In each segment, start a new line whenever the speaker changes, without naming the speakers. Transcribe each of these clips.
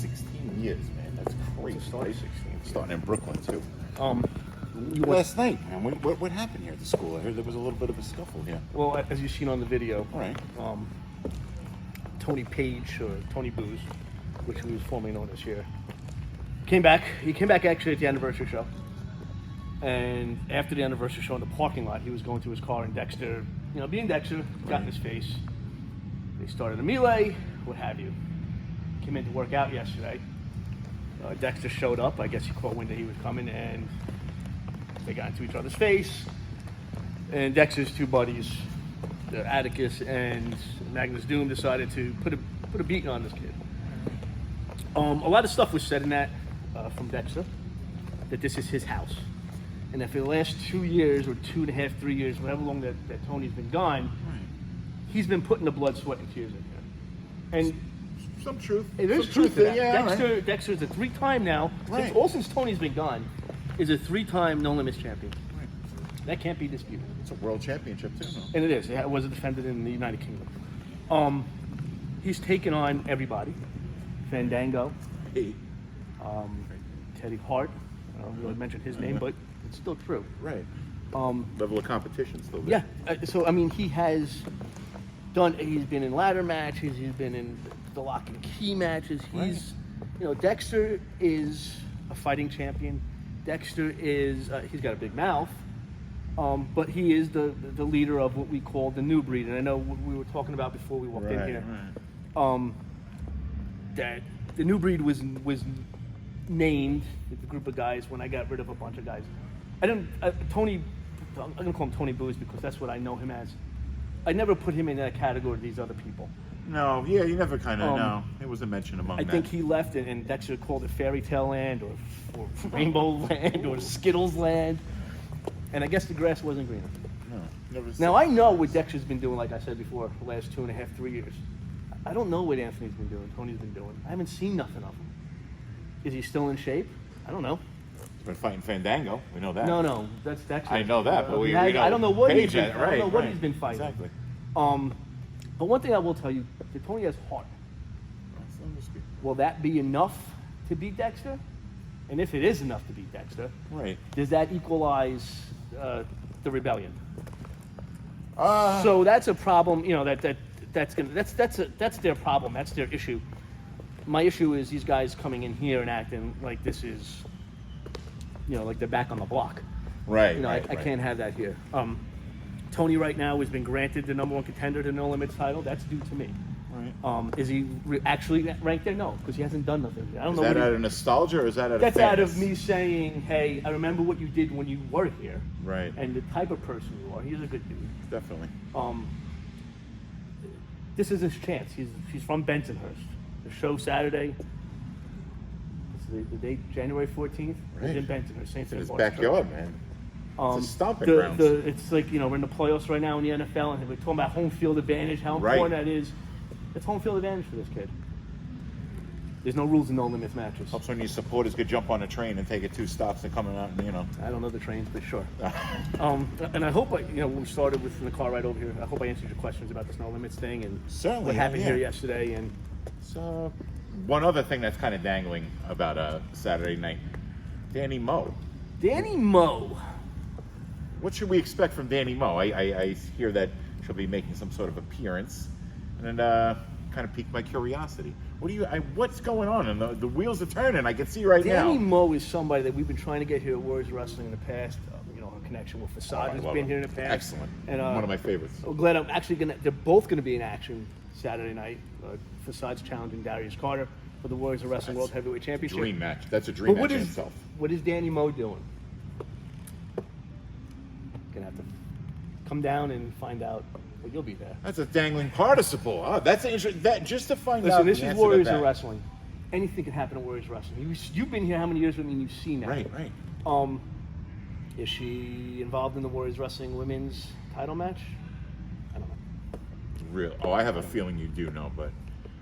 16 years, man. That's crazy.
Starting 16.
Starting in Brooklyn, too.
Last
night, man, what happened here at the school? I heard there was a little bit of a scuffle here.
Well, as you've seen on the video,
Right.
Tony Paige, or Tony Booze, which he was formerly known as here, came back. He came back actually at the anniversary show. And after the anniversary show in the parking lot, he was going to his car, and Dexter, being Dexter, got in his face. They started a melee, what have you. Came in to work out yesterday. Dexter showed up. I guess he caught wind that he was coming, and they got into each other's face. And Dexter's two buddies, Atticus and Magnus Doom, decided to put a beating on this kid. A lot of stuff was said in that from Dexter, that this is his house. And that for the last 2 years, or 2.5, 3 years, whatever long that Tony's been gone, he's been putting the blood, sweat, and tears in here. And
some truth.
There's truth to that.
Yeah,
Dexter's a 3-time now, since Tony's been gone, is a 3-time No Limits champion.
Right.
That can't be disputed.
It's a world championship, too. No?
And it is. It was defended in the United Kingdom. He's taken on everybody. Fandango.
Hey.
Teddy Hart. I don't really mention his name, but it's still true.
Right. Level of competition still there.
Yeah. So, I mean, he's been in ladder matches. He's been in the lock and key matches. Dexter is a fighting champion. Dexter is, he's got a big mouth, but he is the leader of what we call the new breed. And I know we were talking about before we walked in here, that the new breed was named with a group of guys when I got rid of a bunch of guys. Tony, I'm going to call him Tony Booze because that's what I know him as. I never put him in that category of these other people.
No, yeah, you never kind of know. It wasn't mentioned among them.
I think he left it, and Dexter called it Fairy Tale Land, or Rainbow Land, or Skittles Land. And I guess the grass wasn't greener.
No, never.
Now, I know what Dexter's been doing, like I said before, the last 2.5, 3 years. I don't know what Anthony's been doing, Tony's been doing. I haven't seen nothing of him. Is he still in shape? I don't know.
He's been fighting Fandango. We know that.
No, that's Dexter.
I know that, but we know
I don't know what
Paige
he's been. I don't know what he's been fighting.
Exactly.
But one thing I will tell you, that Tony has heart. Will that be enough to beat Dexter? And if it is enough to beat Dexter, does that equalize the Rebellion? So that's a problem. That's their problem. That's their issue. My issue is these guys coming in here and acting like this is, like they're back on the block. I can't have that here. Tony right now has been granted the #1 contender to No Limits title. That's due to me. Right. Is he actually ranked there? No, because he hasn't done nothing. I don't know. Is that
out of nostalgia, or is that out of
That's out of me saying, hey, I remember what you did when you were here.
Right.
And the type of person you are. He's a good dude.
Definitely.
This is his chance. He's from Bensonhurst. The show Saturday. It's the date, January 14th. Right. It's in Bensonhurst. St.
It's his backyard, man. It's a stomping grounds.
It's like, we're in the playoffs right now in the NFL, and we're talking about home field advantage, how important that is. It's home field advantage for this kid. There's no rules in No Limits matches.
Helps when your supporters could jump on a train and take it 2 stops and coming out, and
I don't know the trains, but sure. And I hope, when we started with the car right over here, I hope I answered your questions about this No Limits thing and
certainly
what happened here yesterday. And
so, one other thing that's kind of dangling about Saturday night, Dani Mo.
Dani Mo.
What should we expect from Dani Mo? I hear that she'll be making some sort of appearance, and kind of piqued my curiosity. What's going on? And the wheels are turning. I can see now.
Dani Mo is somebody that we've been trying to get here at Warriors Wrestling in the past. Her connection with Facade has been here in the past.
Excellent. And one of my favorites.
I'm glad I'm actually they're both going to be in action Saturday night. Facade's challenging Darius Carter for the Warriors Wrestling World Heavyweight Championship.
Dream match. That's a dream match in itself.
What is Dani Mo doing? Gonna have to come down and find out. Well, you'll be there.
That's a dangling participle. Oh, that's interesting. Just to find out.
Listen, this is Warriors of Wrestling. Anything can happen at Warriors Wrestling. You've been here how many years with me? And you've seen that.
Right.
Is she involved in the Warriors Wrestling women's title match? I don't know.
Real? Oh, I have a feeling you do know, but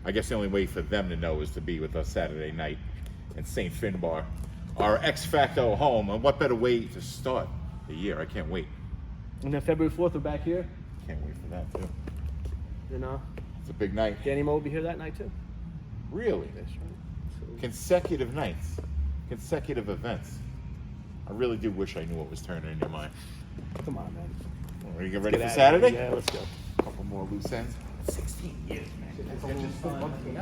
I guess the only way for them to know is to be with us Saturday night in St. Finbar, our ex facto home. And what better way to start the year? I can't wait.
And then February 4th, we're back here.
Can't wait for that too.
Then
it's a big night.
Dani Mo will be here that night too.
Really?
That's right.
consecutive nights, consecutive events. I really do wish I knew what was turning in your mind.
Come on, man.
Ready to get ready for
Get out of
Saturday?
here. Yeah, let's go.
A couple more loose ends. 16 years, man. That's just so lucky.